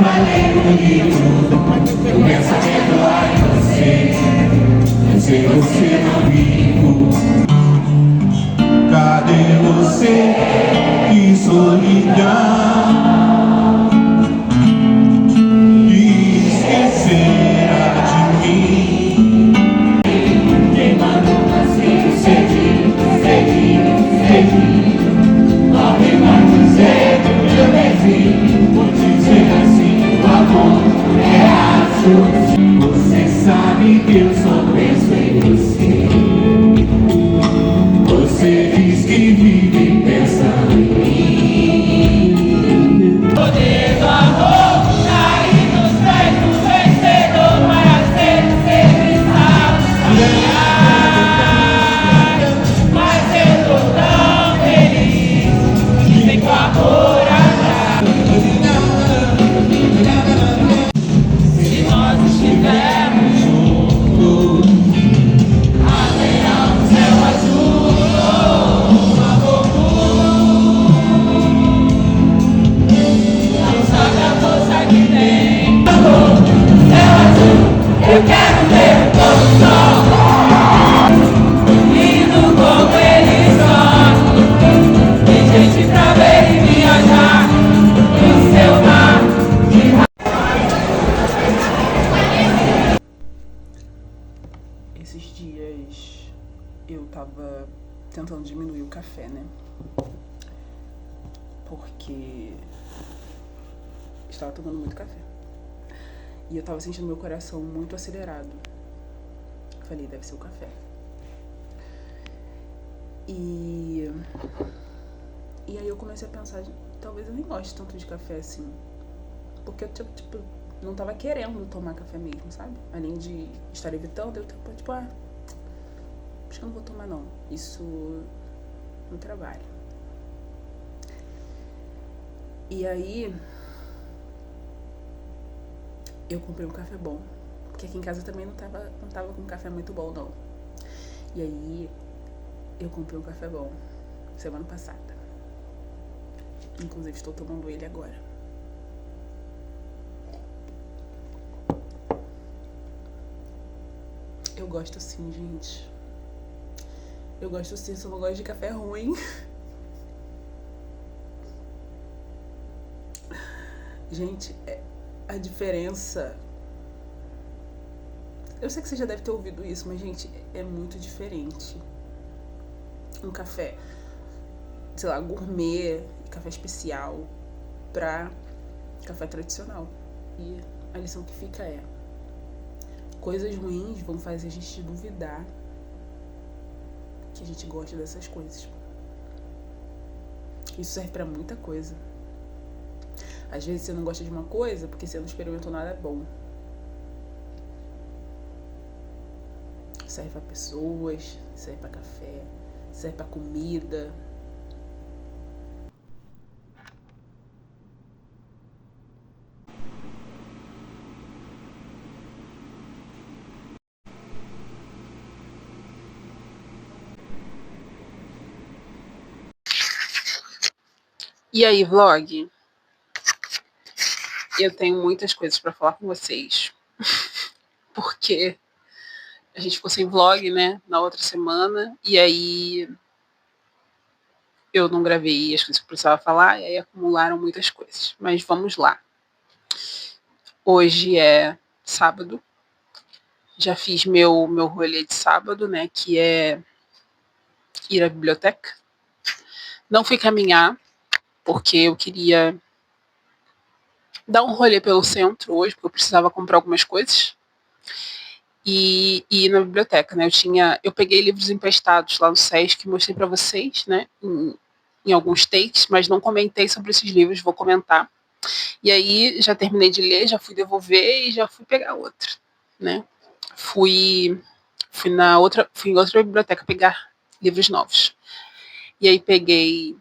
Falei bonito, o pensamento lá eu sei você não vivo. Cadê você? Que solidão. E esquecerá de mim. Queimando assim, cedinho, cedinho, cedinho. Morre mais cedo, meu beijinho. Vou dizer assim, o amor é azul. Você sabe que eu só penso em você. Você diz que vive pensando em mim. Poder do amor, cair nos pés do vencedor para ser sempre salvo. Mas eu tô tão feliz que vem com amor atrás. Se nós estivermos juntos, haverá um céu azul, um amor puro. Não sabe a força que tem. Amor, céu azul, eu quero ver todo o sol. Lindo como ele só. Tem gente pra ver e viajar no seu mar de. Esses dias eu tava tentando diminuir o café, né? Porque estava tomando muito café. E eu tava sentindo meu coração muito acelerado. Falei, deve ser o café. E aí eu comecei a pensar, talvez eu nem goste tanto de café assim. Porque eu, tipo, não tava querendo tomar café mesmo, sabe? Além de estar evitando, eu tava, tipo, acho que eu não vou tomar não. Isso no trabalho. E aí eu comprei um café bom. Porque aqui em casa também não tava com um café muito bom, não. E aí eu comprei um café bom semana passada. Inclusive estou tomando ele agora. Eu gosto sim, gente. Eu gosto sim, só não gosto de café ruim. Gente, a diferença... Eu sei que você já deve ter ouvido isso, mas, gente, é muito diferente. Um café, sei lá, gourmet, café especial, pra café tradicional. E a lição que fica é: coisas ruins vão fazer a gente duvidar que a gente gosta dessas coisas. Isso serve pra muita coisa. Às vezes você não gosta de uma coisa porque você não experimentou nada bom. Serve pra pessoas, serve pra café, serve pra comida. E aí, vlog? Eu tenho muitas coisas pra falar com vocês. Porque a gente ficou sem vlog, né, na outra semana. E aí eu não gravei as coisas que eu precisava falar. E aí acumularam muitas coisas. Mas vamos lá. Hoje é sábado. Já fiz meu rolê de sábado, né, que é ir à biblioteca. Não fui caminhar, porque eu queria dar um rolê pelo centro hoje, porque eu precisava comprar algumas coisas. E ir na biblioteca, né? Eu peguei livros emprestados lá no Sesc, mostrei para vocês, né? Em alguns takes, mas não comentei sobre esses livros, vou comentar. E aí já terminei de ler, já fui devolver e já fui pegar outra, né? Fui em outra biblioteca pegar livros novos. E aí peguei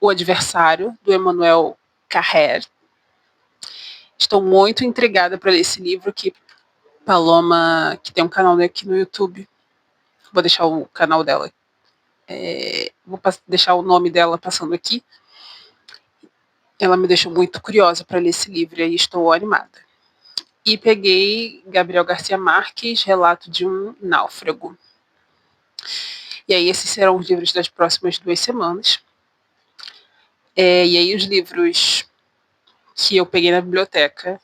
O Adversário, do Emmanuel Carrère. Estou muito intrigada para ler esse livro, que Paloma, que tem um canal aqui no YouTube, vou deixar o canal dela, vou deixar o nome dela passando aqui. ela me deixou muito curiosa para ler esse livro e aí estou animada. E peguei Gabriel Garcia Marques, Relato de um Náufrago. E aí esses serão os livros das próximas 2 semanas. E aí os livros que eu peguei na biblioteca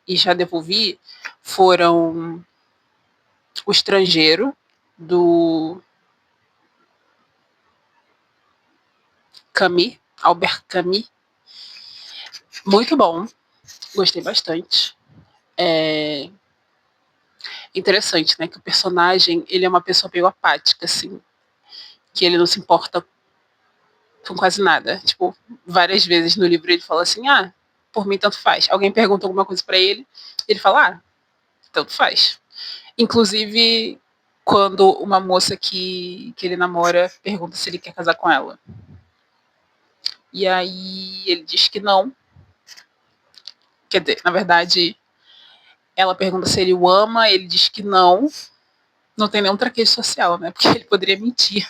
e já devolvi foram O Estrangeiro, do Camus, Albert Camus. Muito bom, gostei bastante. É interessante, né, que o personagem, ele é uma pessoa meio apática, assim, que ele não se importa com quase nada. Tipo, várias vezes no livro ele fala assim, por mim tanto faz. Alguém pergunta alguma coisa para ele fala, tanto faz. Inclusive, quando uma moça que ele namora pergunta se ele quer casar com ela. E aí ele diz que não. Quer dizer, na verdade, ela pergunta se ele o ama, ele diz que não. Não tem nenhum traquejo social, né? Porque ele poderia mentir.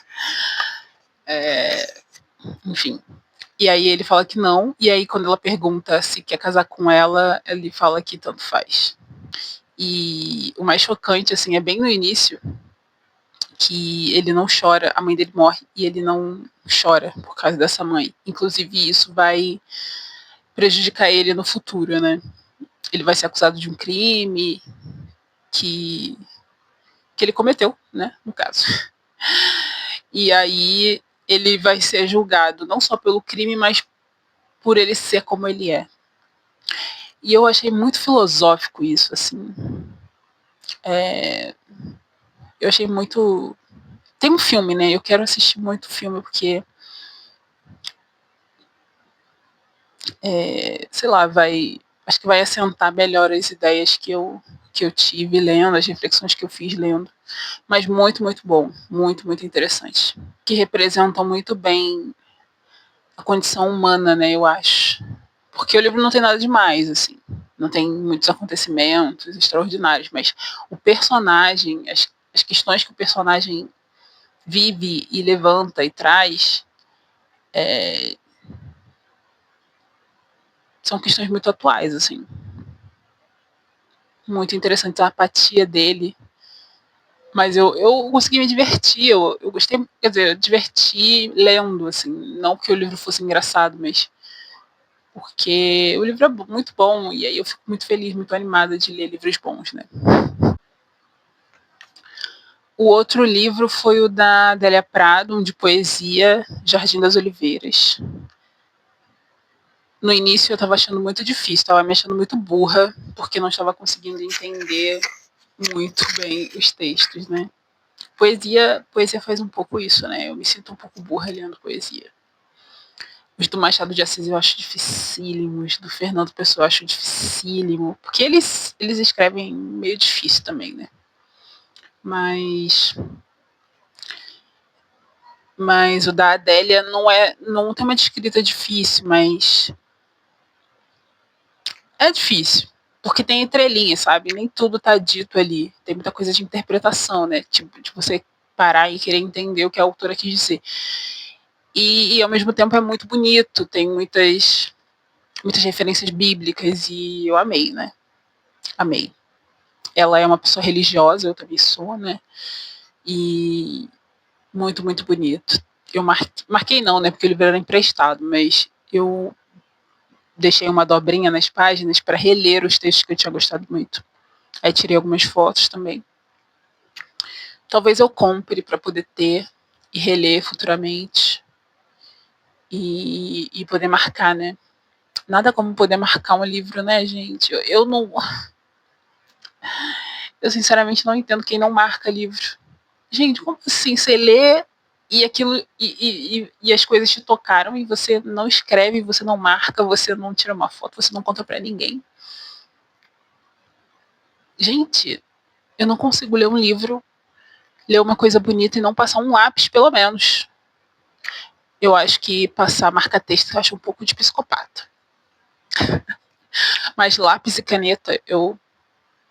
Enfim. E aí ele fala que não. E aí, quando ela pergunta se quer casar com ela, ele fala que tanto faz. E o mais chocante, assim, é bem no início, que ele não chora, a mãe dele morre e ele não chora por causa dessa mãe. Inclusive, isso vai prejudicar ele no futuro, né? Ele vai ser acusado de um crime que, que ele cometeu, né? No caso. E aí ele vai ser julgado não só pelo crime, mas por ele ser como ele é. E eu achei muito filosófico isso, assim. Eu achei muito. Tem um filme, né? Eu quero assistir muito filme porque sei lá, acho que vai assentar melhor as ideias que eu tive lendo, as reflexões que eu fiz lendo. Mas muito, muito bom, muito, muito interessante. Que representam muito bem a condição humana, né, eu acho. Porque o livro não tem nada demais, assim. Não tem muitos acontecimentos extraordinários, mas o personagem, as questões que o personagem vive e levanta e traz, são questões muito atuais, assim. Muito interessante a apatia dele. Mas eu consegui me divertir, eu gostei, quer dizer, eu diverti lendo, assim, não que o livro fosse engraçado, mas porque o livro é muito bom, e aí eu fico muito feliz, muito animada de ler livros bons, né? O outro livro foi o da Adélia Prado, um de poesia, Jardim das Oliveiras. No início eu estava achando muito difícil, estava me achando muito burra, porque não estava conseguindo entender muito bem os textos, né? Poesia faz um pouco isso, né? Eu me sinto um pouco burra lendo poesia. Os do Machado de Assis eu acho dificílimo, os do Fernando Pessoa eu acho dificílimo, porque eles escrevem meio difícil também, né? Mas o da Adélia não tem uma escrita difícil, mas é difícil. Porque tem entrelinhas, sabe? Nem tudo tá dito ali. Tem muita coisa de interpretação, né? Tipo, de você parar e querer entender o que a autora quis dizer. E ao mesmo tempo é muito bonito, tem muitas referências bíblicas e eu amei, né? Amei. Ela é uma pessoa religiosa, eu também sou, né? E muito, muito bonito. Eu marquei não, né? Porque o livro era emprestado, mas eu deixei uma dobrinha nas páginas para reler os textos que eu tinha gostado muito. Aí tirei algumas fotos também. Talvez eu compre para poder ter e reler futuramente e poder marcar, né? Nada como poder marcar um livro, né, gente? Eu não. Eu sinceramente não entendo quem não marca livro. Gente, como assim? Você lê e aquilo e as coisas te tocaram e você não escreve, você não marca, você não tira uma foto, você não conta para ninguém. Gente, eu não consigo ler um livro, ler uma coisa bonita e não passar um lápis, pelo menos. Eu acho que passar marca-texto eu acho um pouco de psicopata. Mas lápis e caneta,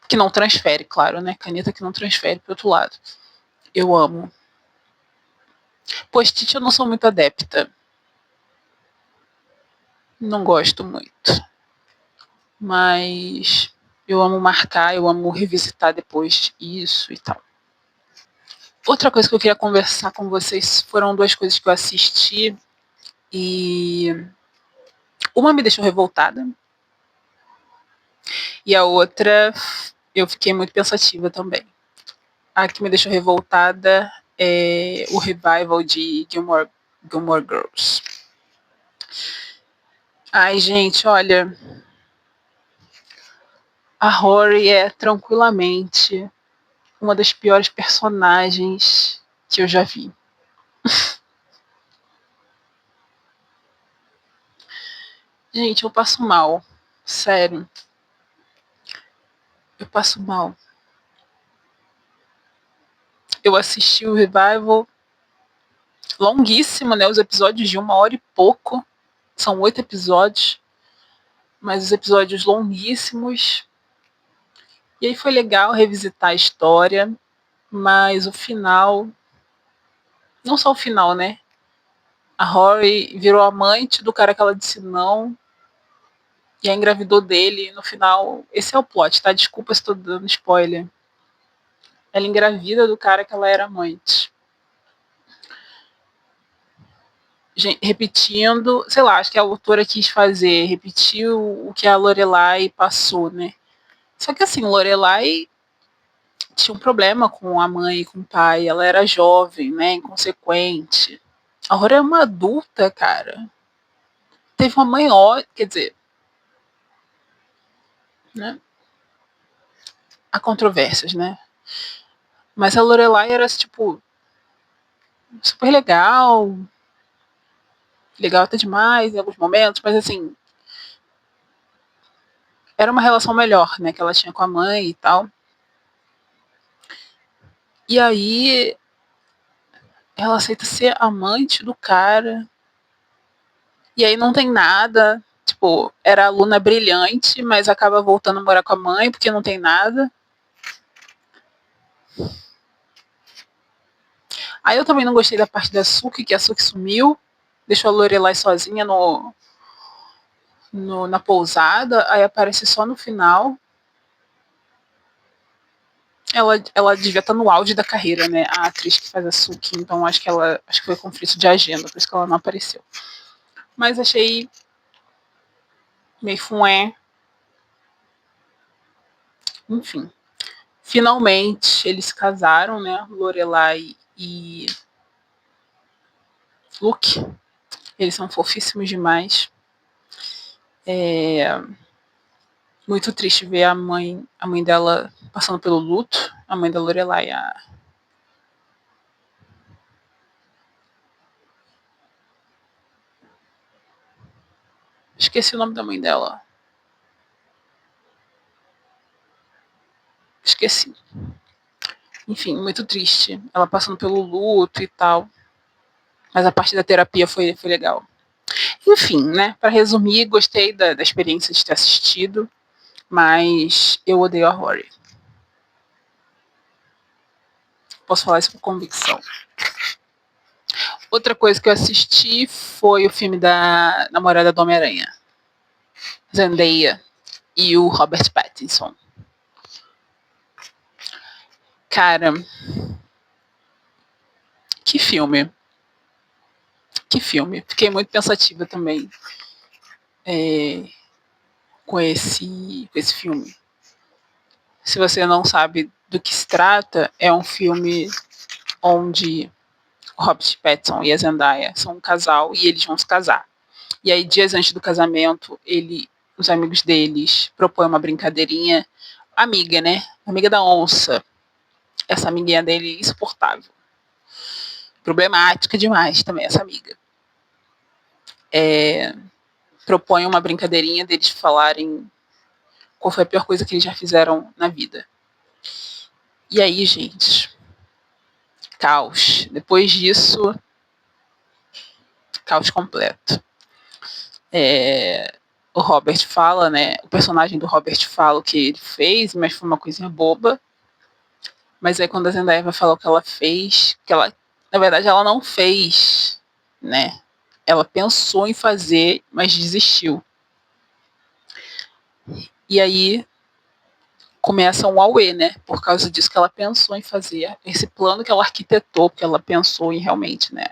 que não transfere, claro, né? Caneta que não transfere pro outro lado. Eu amo. Post-it eu não sou muito adepta. Não gosto muito. Mas eu amo marcar, eu amo revisitar depois isso e tal. Outra coisa que eu queria conversar com vocês foram duas coisas que eu assisti e uma me deixou revoltada e a outra eu fiquei muito pensativa também. A que me deixou revoltada é o revival de Gilmore Girls. Ai, gente, olha, a Rory é tranquilamente uma das piores personagens que eu já vi. Gente, eu passo mal. Sério. Eu passo mal. Eu assisti o revival longuíssimo, né? Os episódios de 1 hora e pouco. São 8 episódios. Mas os episódios longuíssimos. E aí foi legal revisitar a história. Mas o final. Não só o final, né? A Rory virou amante do cara que ela disse não. E aí engravidou dele. No final. Esse é o plot, tá? Desculpa se tô dando spoiler. Ela engravida do cara que ela era amante. Repetindo, sei lá, acho que a autora quis fazer, repetiu o que a Lorelai passou, né? Só que assim, Lorelai tinha um problema com a mãe e com o pai, ela era jovem, né, inconsequente. A Aurora é uma adulta, cara. Teve uma mãe ótima, quer dizer, né? Há controvérsias, né? Mas a Lorelai era, tipo, super legal, legal até demais em alguns momentos, mas assim, era uma relação melhor, né, que ela tinha com a mãe e tal. E aí ela aceita ser amante do cara. E aí não tem nada. Tipo, era aluna brilhante, mas acaba voltando a morar com a mãe porque não tem nada. Aí eu também não gostei da parte da Suki, que a Suki sumiu. Deixou a Lorelai sozinha na pousada. Aí aparece só no final. Ela devia estar no auge da carreira, né? A atriz que faz a Suki. Então acho que foi conflito de agenda, por isso que ela não apareceu. Mas achei meio fué. Enfim. Finalmente eles se casaram, né? Lorelai e Luke. Eles são fofíssimos demais. É muito triste ver a mãe dela passando pelo luto. A mãe da Lorelai. Esqueci o nome da mãe dela. Esqueci. Enfim, muito triste. Ela passando pelo luto e tal. Mas a parte da terapia foi legal. Enfim, né? Para resumir, gostei da experiência de ter assistido, mas eu odeio a Rory. Posso falar isso com convicção. Outra coisa que eu assisti foi o filme da namorada do Homem-Aranha, Zendaya e o Robert Pattinson. Cara, que filme. Que filme. Fiquei muito pensativa também com esse filme. Se você não sabe do que se trata, é um filme onde o Robert Pattinson e a Zendaya são um casal e eles vão se casar. E aí, dias antes do casamento, os amigos deles propõem uma brincadeirinha. Amiga, né? Amiga da onça. Essa amiguinha dele insuportável. Problemática demais também, essa amiga. Propõe uma brincadeirinha deles falarem qual foi a pior coisa que eles já fizeram na vida. E aí, gente, caos. Depois disso, caos completo. O Robert fala, né? O personagem do Robert fala o que ele fez, mas foi uma coisinha boba. Mas aí quando a Zendaya vai falar o que ela fez, na verdade ela não fez, né? Ela pensou em fazer, mas desistiu. E aí começa um auê, né? Por causa disso que ela pensou em fazer. Esse plano que ela arquitetou, que ela pensou em realmente, né?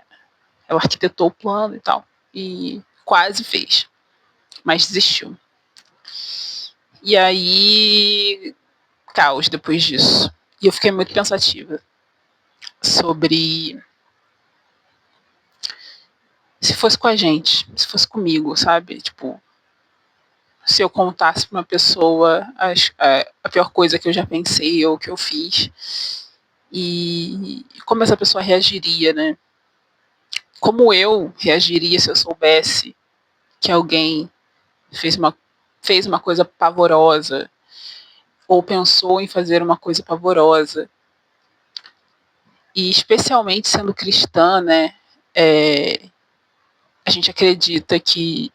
Ela arquitetou o plano e tal. E quase fez, mas desistiu. E aí, caos depois disso. E eu fiquei muito pensativa sobre se fosse com a gente, se fosse comigo, sabe? Tipo, se eu contasse para uma pessoa a pior coisa que eu já pensei ou que eu fiz e como essa pessoa reagiria, né? Como eu reagiria se eu soubesse que alguém fez uma, fez uma coisa pavorosa ou pensou em fazer uma coisa pavorosa. E especialmente sendo cristã, né? É, a gente acredita que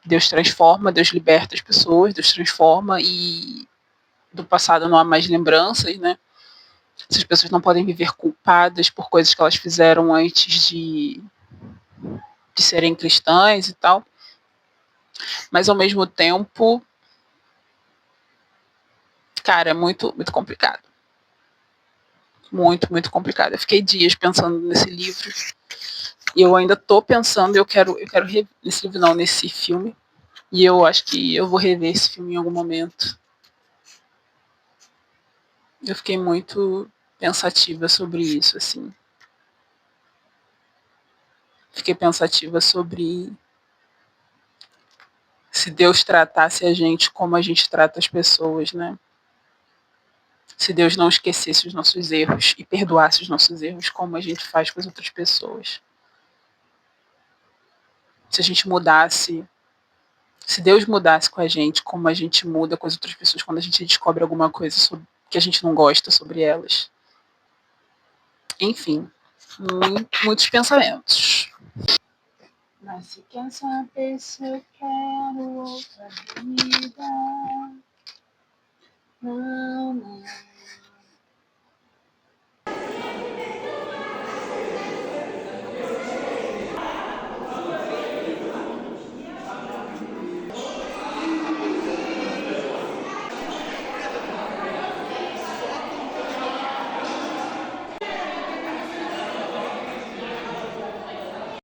Deus transforma, Deus liberta as pessoas, Deus transforma e do passado não há mais lembranças, né? Essas pessoas não podem viver culpadas por coisas que elas fizeram antes de serem cristãs e tal. Mas ao mesmo tempo, cara, é muito, muito complicado. Muito, muito complicado. Eu fiquei dias pensando nesse livro e eu ainda tô pensando, eu quero rever nesse livro não, nesse filme. E eu acho que eu vou rever esse filme em algum momento. Eu fiquei muito pensativa sobre isso, assim. Fiquei pensativa sobre se Deus tratasse a gente como a gente trata as pessoas, né? Se Deus não esquecesse os nossos erros e perdoasse os nossos erros como a gente faz com as outras pessoas. Se a gente mudasse, se Deus mudasse com a gente como a gente muda com as outras pessoas quando a gente descobre alguma coisa que a gente não gosta sobre elas. Enfim, muitos pensamentos. Mas se quer saber se eu quero outra vida, não, não.